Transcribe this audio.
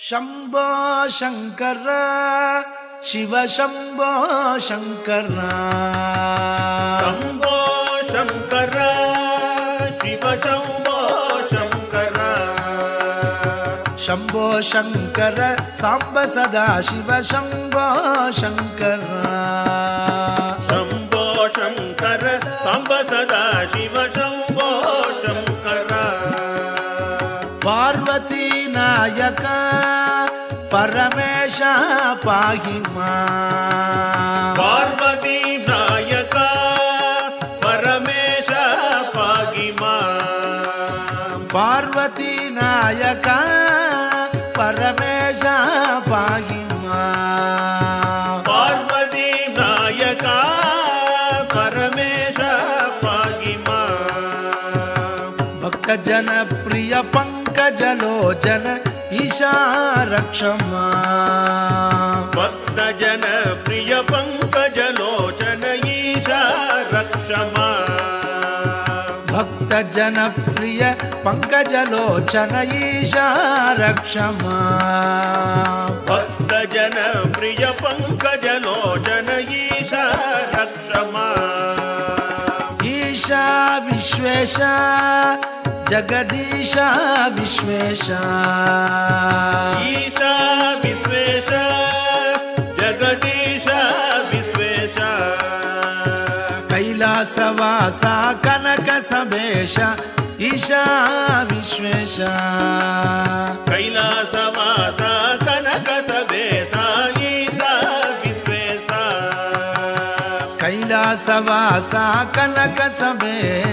शंभो शंकर शिव शंभो शंकर शंभो शंकर शिव शंभो शंकर शंभो शंकर सांब सदा शिव शंभो शंकर शंभो शंकर सांब सदा शिव शंभो शंकर पार्वती नायक परमेश पाहि मां पार्वती नायक परमेश पाहि मां पार्वती नायक परमेश पाहि मां पार्वती नायक परमेश पाहि मां भक्त जन प्रिय पंकज लोचन ईशा रक्ष मां भक्त जन प्रिय पंकज लोचन ईशा रक्ष मां भक्त जन प्रिय पंकज लोचन ईशा रक्ष मां भक्त जन प्रिय पंकज लोचन ईशा रक्ष मां ईशा विश्वेश जगदीश विश्वेश ईशा विश्वेश जगदीश विश्वेश कैलासवासा कनक समेश ईशा विश्वेश कैलासवासा कनक समेश ईशा विश्वेश कैलासवासा कनक समेश